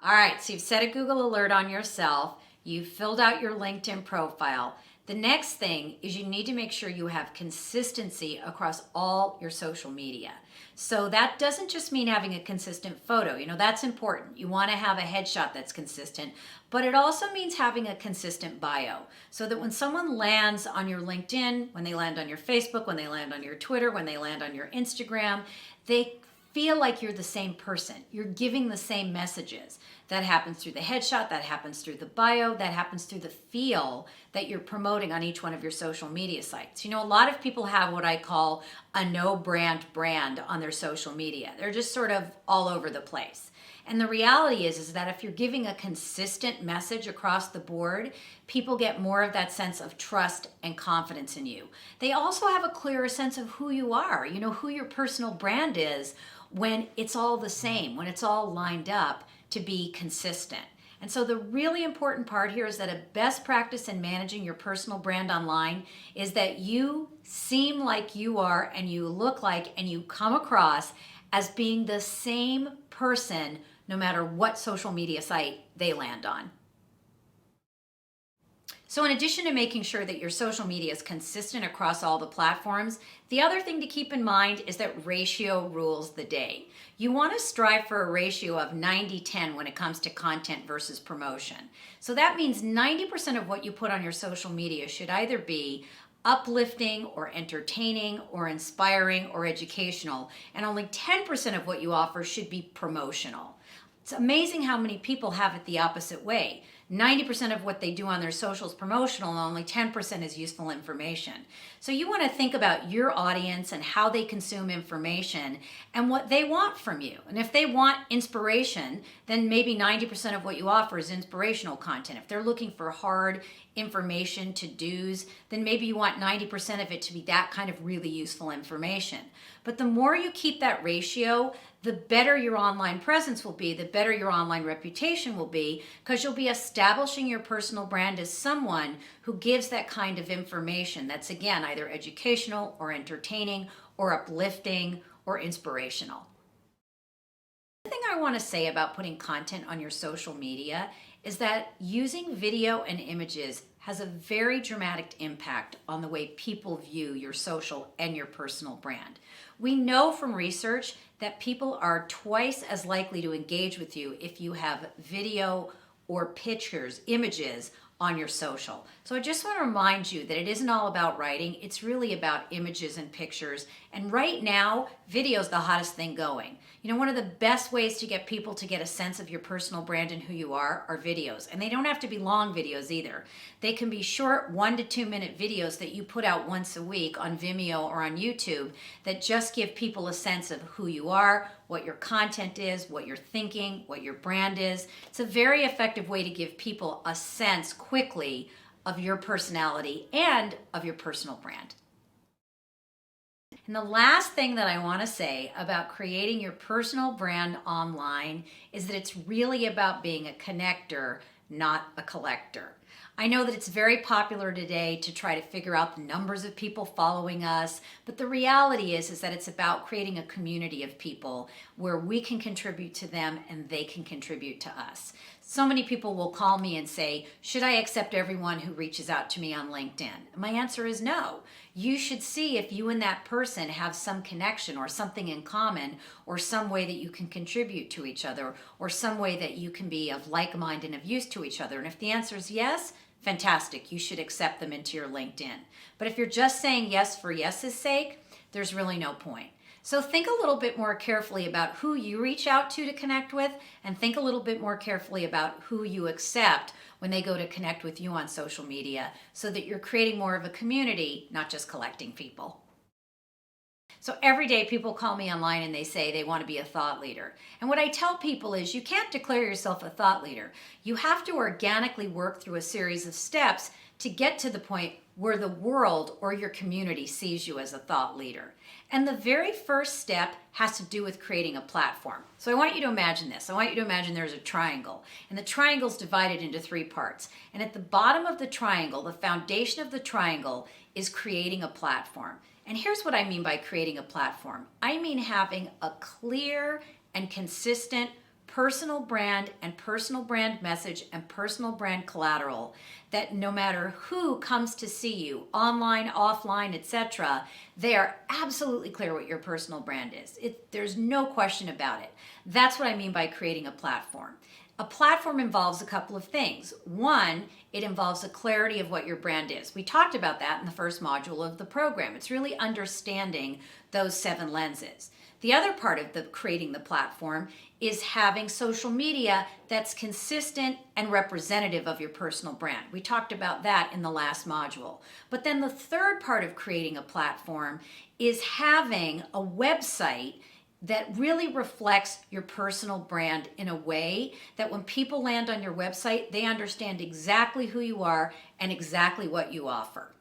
All right, so you've set a Google alert on yourself. You've filled out your LinkedIn profile. The next thing is you need to make sure you have consistency across all your social media. So that doesn't just mean having a consistent photo. That's important. You want to have a headshot that's consistent, but it also means having a consistent bio so that when someone lands on your LinkedIn, when they land on your Facebook, when they land on your Twitter, when they land on your Instagram, they feel like you're the same person. You're giving the same messages. That happens through the headshot, that happens through the bio, that happens through the feel that you're promoting on each one of your social media sites. A lot of people have what I call a no brand on their social media. They're just sort of all over the place. And the reality is that if you're giving a consistent message across the board, people get more of that sense of trust and confidence in you. They also have a clearer sense of who you are, who your personal brand is when it's all the same, when it's all lined up to be consistent. And so the really important part here is that a best practice in managing your personal brand online is that you seem like you are and you look like and you come across as being the same person no matter what social media site they land on. So in addition to making sure that your social media is consistent across all the platforms, the other thing to keep in mind is that ratio rules the day. You want to strive for a ratio of 90-10 when it comes to content versus promotion. So that means 90% of what you put on your social media should either be uplifting or entertaining or inspiring or educational, and only 10% of what you offer should be promotional. It's amazing how many people have it the opposite way. 90% of what they do on their social is promotional and only 10% is useful information. So you want to think about your audience and how they consume information and what they want from you. And if they want inspiration, then maybe 90% of what you offer is inspirational content. If they're looking for hard information, to-dos, then maybe you want 90% of it to be that kind of really useful information. But the more you keep that ratio, the better your online presence will be, the better your online reputation will be, because you'll be establishing your personal brand as someone who gives that kind of information that's, again, either educational or entertaining or uplifting or inspirational. The thing I want to say about putting content on your social media is that using video and images has a very dramatic impact on the way people view your social and your personal brand. We know from research that people are twice as likely to engage with you if you have video or pictures, images on your social. So I just want to remind you that it isn't all about writing, it's really about images and pictures. And right now, video is the hottest thing going. One of the best ways to get people to get a sense of your personal brand and who you are videos. And they don't have to be long videos either. They can be short 1 to 2 minute videos that you put out once a week on Vimeo or on YouTube that just give people a sense of who you are, what your content is, what you're thinking, what your brand is. It's a very effective way to give people a sense quickly of your personality and of your personal brand. And the last thing that I want to say about creating your personal brand online is that it's really about being a connector, not a collector. I know that it's very popular today to try to figure out the numbers of people following us, but the reality is that it's about creating a community of people where we can contribute to them and they can contribute to us. So many people will call me and say, should I accept everyone who reaches out to me on LinkedIn? My answer is no. You should see if you and that person have some connection or something in common or some way that you can contribute to each other or some way that you can be of like mind and of use to each other. And if the answer is yes, fantastic, you should accept them into your LinkedIn. But if you're just saying yes for yes's sake, there's really no point. So think a little bit more carefully about who you reach out to connect with, and think a little bit more carefully about who you accept when they go to connect with you on social media so that you're creating more of a community, not just collecting people. So every day people call me online and they say they want to be a thought leader. And what I tell people is you can't declare yourself a thought leader. You have to organically work through a series of steps to get to the point where the world or your community sees you as a thought leader. And the very first step has to do with creating a platform. So I want you to imagine this. I want you to imagine there's a triangle, and the triangle is divided into 3 parts. And at the bottom of the triangle, the foundation of the triangle is creating a platform. And here's what I mean by creating a platform. I mean having a clear and consistent personal brand and personal brand message and personal brand collateral that no matter who comes to see you, online, offline, etc., they are absolutely clear what your personal brand is. There's no question about it. That's what I mean by creating a platform. A platform involves a couple of things. One, it involves a clarity of what your brand is. We talked about that in the first module of the program. It's really understanding those 7 lenses. The other part of creating the platform is having social media that's consistent and representative of your personal brand. We talked about that in the last module. But then the third part of creating a platform is having a website that really reflects your personal brand in a way that when people land on your website, they understand exactly who you are and exactly what you offer.